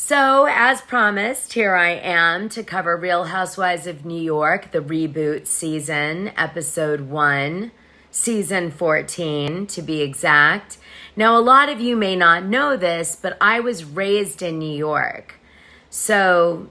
So, as promised, here I am to cover Real Housewives of New York, the reboot season, episode 1, season 14, to be exact. Now, a lot of you may not know this, but I was raised in New York. So,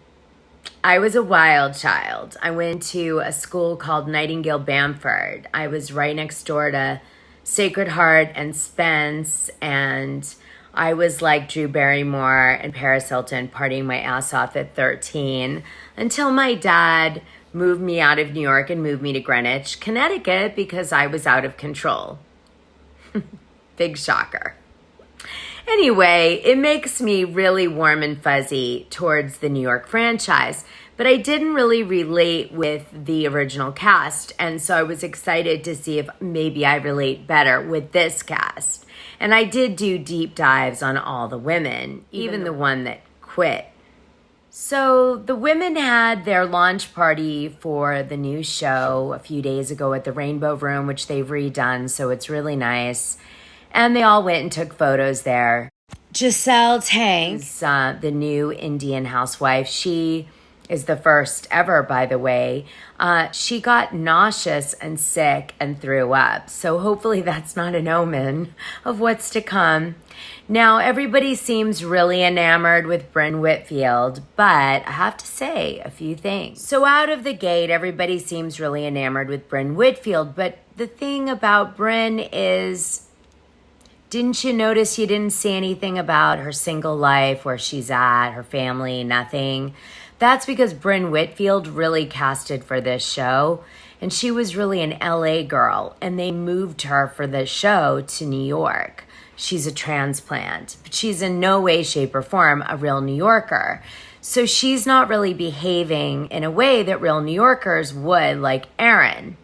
I was a wild child. I went to a school called Nightingale Bamford. I was right next door to Sacred Heart and Spence, and I was like Drew Barrymore and Paris Hilton, partying my ass off at 13 until my dad moved me out of New York and moved me to Greenwich, Connecticut, because I was out of control. Big shocker. Anyway, it makes me really warm and fuzzy towards the New York franchise, but I didn't really relate with the original cast, and so I was excited to see if maybe I relate better with this cast. And I did do deep dives on all the women, even the one that quit. So the women had their launch party for the new show a few days ago at the Rainbow Room, which they've redone, so it's really nice. And they all went and took photos there. Giselle Tank, the new Indian housewife, she is the first ever, by the way. She got nauseous and sick and threw up. So hopefully that's not an omen of what's to come. Now, everybody seems really enamored with Brynn Whitfield, but I have to say a few things. So out of the gate, everybody seems really enamored with Brynn Whitfield, but the thing about Brynn is, didn't you notice you didn't see anything about her single life, where she's at, her family, nothing? That's because Brynn Whitfield really casted for this show, and she was really an LA girl, and they moved her for the show to New York. She's a transplant, but she's in no way, shape, or form a real New Yorker. So she's not really behaving in a way that real New Yorkers would, like Erin.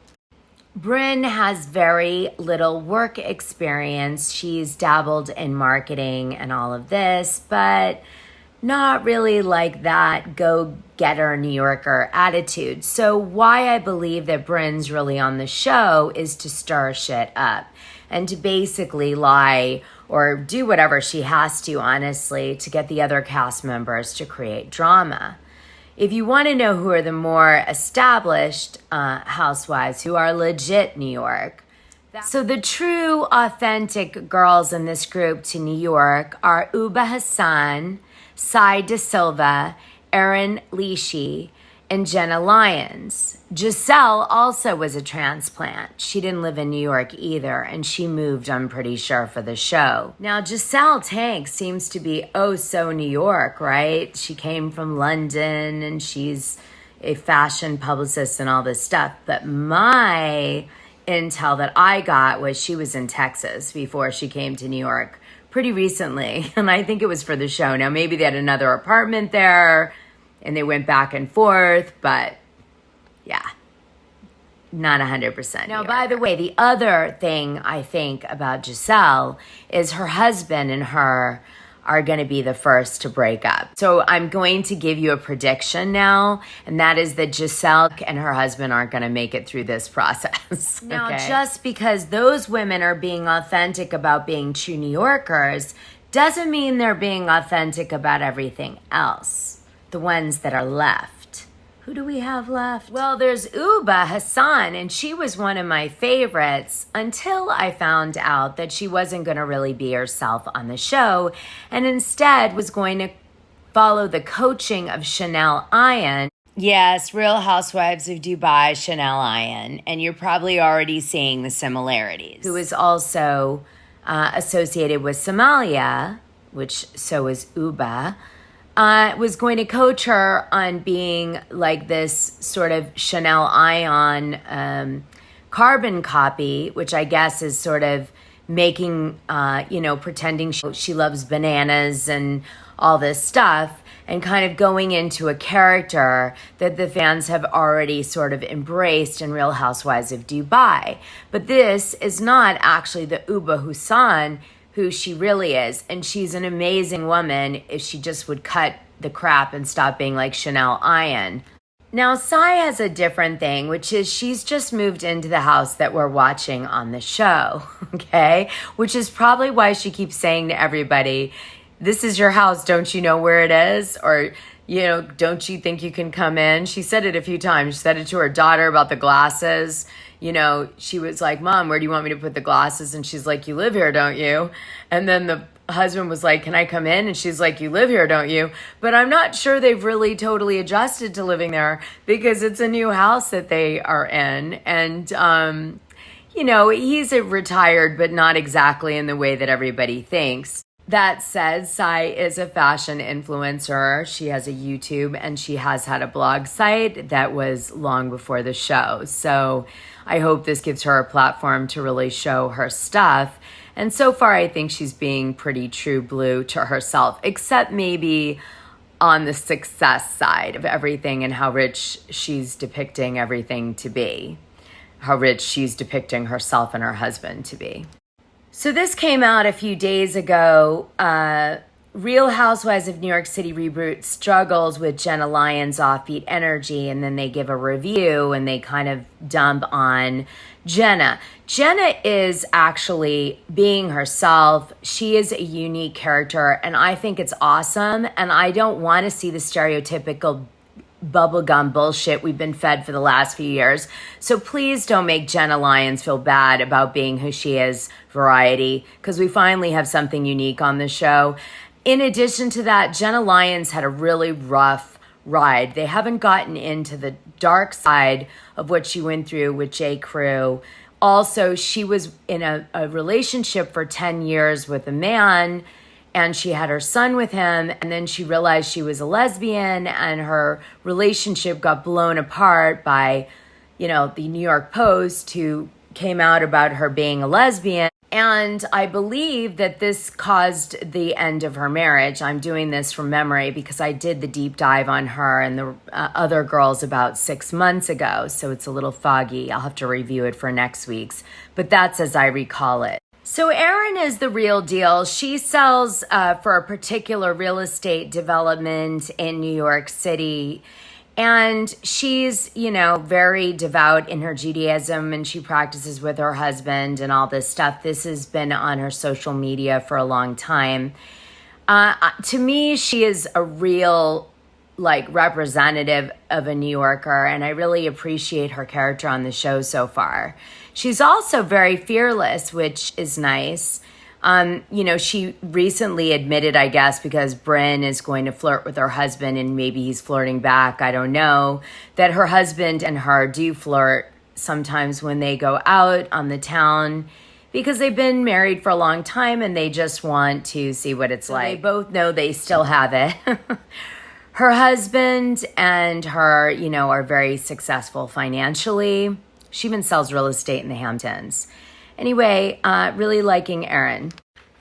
Brynn has very little work experience. She's dabbled in marketing and all of this, but not really like that go-getter New Yorker attitude. So why I believe that Brynn's really on the show is to stir shit up and to basically lie or do whatever she has to, honestly, to get the other cast members to create drama. If you want to know who are the more established housewives who are legit New York, so the true, authentic girls in this group to New York are Ubah Hassan, Sai De Silva, Erin Leachy, and Jenna Lyons. Giselle also was a transplant. She didn't live in New York either, and she moved, I'm pretty sure, for the show. Now, Giselle Tank seems to be oh so New York, right? She came from London, and she's a fashion publicist and all this stuff. But my intel that I got was she was in Texas before she came to New York pretty recently, and I think it was for the show. Now, maybe they had another apartment there, and they went back and forth, but yeah, not 100%. Now, by the way, the other thing I think about Giselle is her husband and her are going to be the first to break up. So I'm going to give you a prediction now, and that is that Giselle and her husband aren't going to make it through this process. Now, just because those women are being authentic about being true New Yorkers doesn't mean they're being authentic about everything else. The ones that are left. Who do we have left? Well, there's Ubah Hassan, and she was one of my favorites until I found out that she wasn't going to really be herself on the show and instead was going to follow the coaching of Chanel Ayan. Yes, Real Housewives of Dubai, Chanel Ayan, and you're probably already seeing the similarities. Who is also associated with Somalia, which so is Ubah. Was going to coach her on being like this sort of Chanel Ayan carbon copy, which I guess is sort of making, pretending she loves bananas and all this stuff, and kind of going into a character that the fans have already sort of embraced in Real Housewives of Dubai. But this is not actually the Ubah Hassan who she really is. And she's an amazing woman if she just would cut the crap and stop being like Chanel Ayan. Now, Sai has a different thing, which is she's just moved into the house that we're watching on the show, okay? Which is probably why she keeps saying to everybody, this is your house. Don't you know where it is? Or, don't you think you can come in? She said it a few times. She said it to her daughter about the glasses. She was like, Mom, where do you want me to put the glasses? And she's like, you live here, don't you? And then the husband was like, can I come in? And she's like, you live here, don't you? But I'm not sure they've really totally adjusted to living there because it's a new house that they are in. And, he's retired, but not exactly in the way that everybody thinks. That said, Sai is a fashion influencer. She has a YouTube and she has had a blog site that was long before the show. So I hope this gives her a platform to really show her stuff. And so far, I think she's being pretty true blue to herself, except maybe on the success side of everything and how rich she's depicting everything to be, how rich she's depicting herself and her husband to be. So this came out a few days ago. Real Housewives of New York City reboot struggles with Jenna Lyons' offbeat energy, and then they give a review and they kind of dump on Jenna. Jenna is actually being herself. She is a unique character, and I think it's awesome, and I don't want to see the stereotypical bubblegum bullshit we've been fed for the last few years. So please don't make Jenna Lyons feel bad about being who she is, variety, because we finally have something unique on the show. In addition to that, Jenna Lyons had a really rough ride. They haven't gotten into the dark side of what she went through with J. Crew. Also, she was in a relationship for 10 years with a man, and she had her son with him, and then she realized she was a lesbian, and her relationship got blown apart by, the New York Post, who came out about her being a lesbian. And I believe that this caused the end of her marriage. I'm doing this from memory because I did the deep dive on her and the other girls about 6 months ago, so it's a little foggy. I'll have to review it for next week's, but that's as I recall it. So Erin is the real deal. She sells for a particular real estate development in New York City. And she's, very devout in her Judaism, and she practices with her husband and all this stuff. This has been on her social media for a long time. To me, she is a real, representative of a New Yorker, and I really appreciate her character on the show so far. She's also very fearless, which is nice. She recently admitted, I guess, because Brynn is going to flirt with her husband and maybe he's flirting back, I don't know, that her husband and her do flirt sometimes when they go out on the town because they've been married for a long time and they just want to see what it's like. They both know they still have it. Her husband and her, are very successful financially. She even sells real estate in the Hamptons. Anyway, really liking Erin.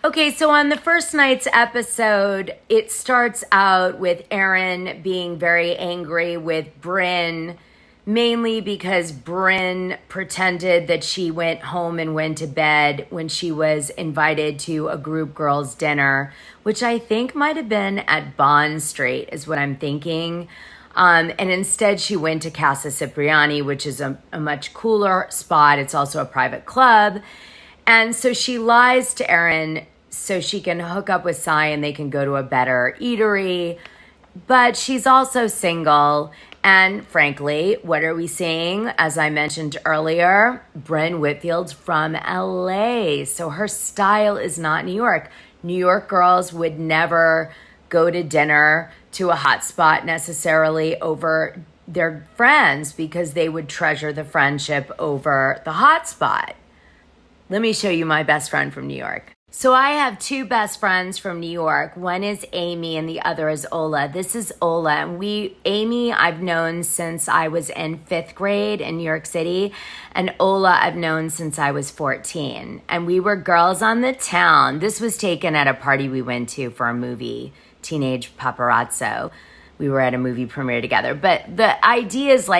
Okay, so on the first night's episode, it starts out with Erin being very angry with Brynn, mainly because Brynn pretended that she went home and went to bed when she was invited to a group girls dinner, which I think might have been at Bond Street, is what I'm thinking. And instead, she went to Casa Cipriani, which is a much cooler spot. It's also a private club. And so she lies to Erin so she can hook up with Sai and they can go to a better eatery. But she's also single. And frankly, what are we seeing? As I mentioned earlier, Brynn Whitfield's from LA. So her style is not New York. New York girls would never go to dinner to a hot spot necessarily over their friends because they would treasure the friendship over the hot spot. Let me show you my best friend from New York. So I have two best friends from New York. One is Amy and the other is Ola. This is Ola. And Amy I've known since I was in 5th grade in New York City. And Ola I've known since I was 14. And we were girls on the town. This was taken at a party we went to for a movie, Teenage Paparazzo. We were at a movie premiere together. But the idea is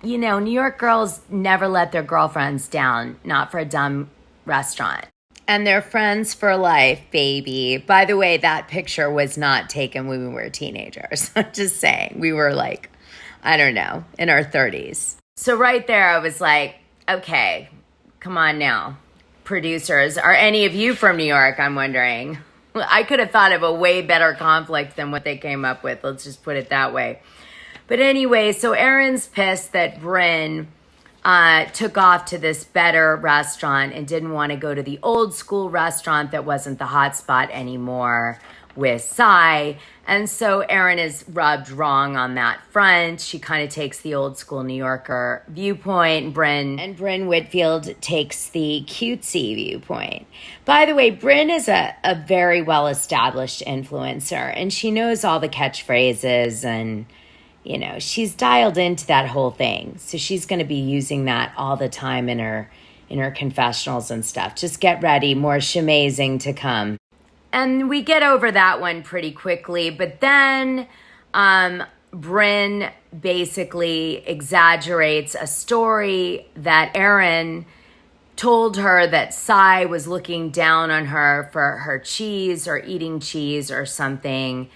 New York girls never let their girlfriends down, not for a dumb restaurant. And they're friends for life, baby. By the way, that picture was not taken when we were teenagers. I'm just saying. We were in our 30s. So right there, I was like, okay, come on now. Producers, are any of you from New York, I'm wondering? I could have thought of a way better conflict than what they came up with. Let's just put it that way. But anyway, so Erin's pissed that Brynn took off to this better restaurant and didn't want to go to the old school restaurant that wasn't the hot spot anymore with Sai. And so Erin is rubbed wrong on that front. She kind of takes the old school New Yorker viewpoint. Brynn Whitfield takes the cutesy viewpoint. By the way, Brynn is a very well-established influencer, and she knows all the catchphrases, and you know, she's dialed into that whole thing. So she's going to be using that all the time in her confessionals and stuff. Just get ready, more shamazing to come. And we get over that one pretty quickly. But then Brynn basically exaggerates a story that Erin told her that Sai was looking down on her for her cheese or eating cheese or something.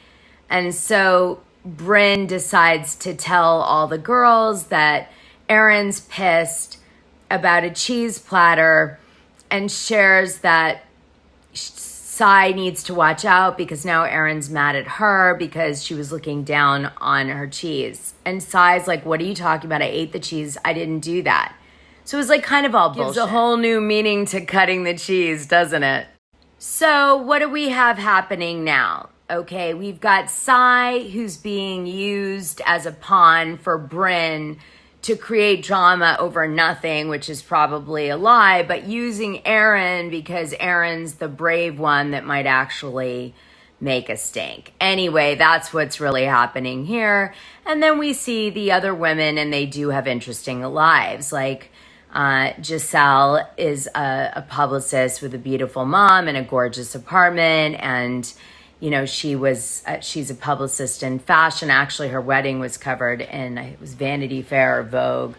And so Brynn decides to tell all the girls that Erin's pissed about a cheese platter and shares that Sai needs to watch out because now Erin's mad at her because she was looking down on her cheese. And Sai's like, what are you talking about? I ate the cheese. I didn't do that. So it was like kind of all bullshit. Gives a whole new meaning to cutting the cheese, doesn't it? So what do we have happening now? Okay, we've got Sai, who's being used as a pawn for Brynn to create drama over nothing, which is probably a lie, but using Erin because Erin's the brave one that might actually make a stink. Anyway, that's what's really happening here. And then we see the other women, and they do have interesting lives. Like Giselle is a publicist with a beautiful mom and a gorgeous apartment, and you know, she's a publicist in fashion. Actually, her wedding was covered in, it was Vanity Fair or Vogue.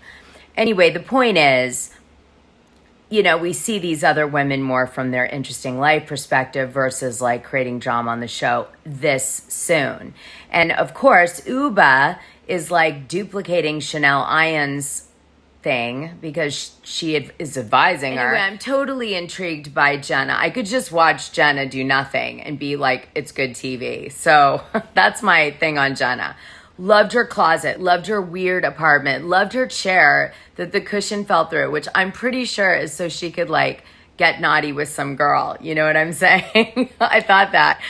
Anyway, the point is, you know, we see these other women more from their interesting life perspective versus like creating drama on the show this soon. And of course, Ubah is like duplicating Chanel Lyons' thing because she is advising her. Anyway, I'm totally intrigued by Jenna. I could just watch Jenna do nothing and be like, it's good TV. So that's my thing on Jenna. Loved her closet, loved her weird apartment, loved her chair that the cushion fell through, which I'm pretty sure is so she could like get naughty with some girl. You know what I'm saying? I thought that.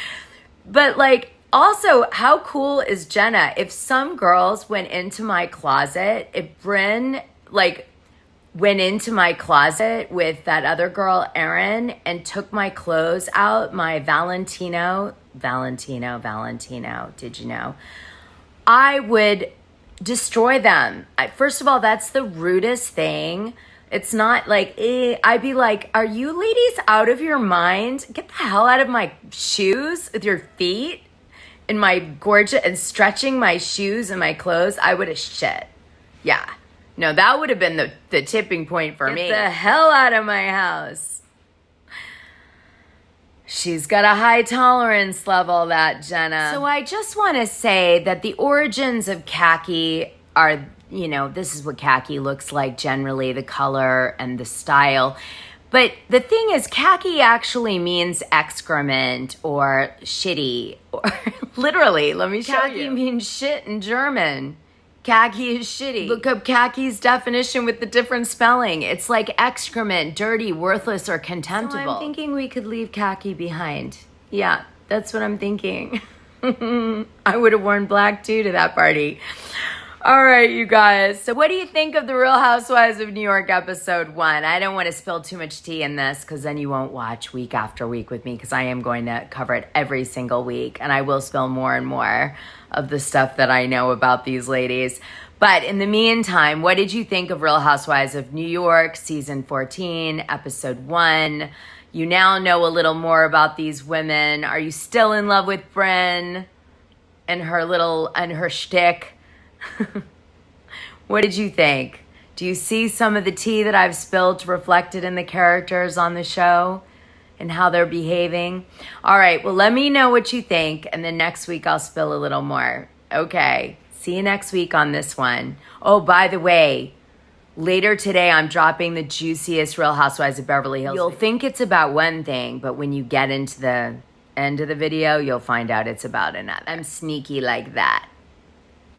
But like, also, how cool is Jenna? If some girls went into my closet, if Brynn like went into my closet with that other girl, Erin, and took my clothes out, my Valentino, did you know? I would destroy them. First of all, that's the rudest thing. It's not like, I'd be like, are you ladies out of your mind? Get the hell out of my shoes with your feet and my gorgeous, and stretching my shoes and my clothes. I would have shit. Yeah. No, that would have been the tipping point for me. Get the hell out of my house. She's got a high tolerance level, that Jenna. So I just want to say that the origins of khaki are, you know, this is what khaki looks like generally, the color and the style. But the thing is, khaki actually means excrement or shitty. Or literally, let me show you. Khaki means shit in German. Khaki is shitty. Look up khaki's definition with the different spelling. It's like excrement, dirty, worthless, or contemptible. So I'm thinking we could leave khaki behind. Yeah, that's what I'm thinking. I would have worn black too to that party. All right, you guys. So what do you think of the Real Housewives of New York episode 1? I don't want to spill too much tea in this because then you won't watch week after week with me because I am going to cover it every single week. And I will spill more and more of the stuff that I know about these ladies. But in the meantime, what did you think of Real Housewives of New York, season 14, episode 1? You now know a little more about these women. Are you still in love with Brynn and her shtick? What did you think? Do you see some of the tea that I've spilled reflected in the characters on the show and how they're behaving? All right, well, let me know what you think, and then next week I'll spill a little more. Okay, see you next week on this one. Oh, by the way, later today I'm dropping the juiciest Real Housewives of Beverly Hills. You'll think it's about one thing, but when you get into the end of the video, you'll find out it's about another. I'm sneaky like that.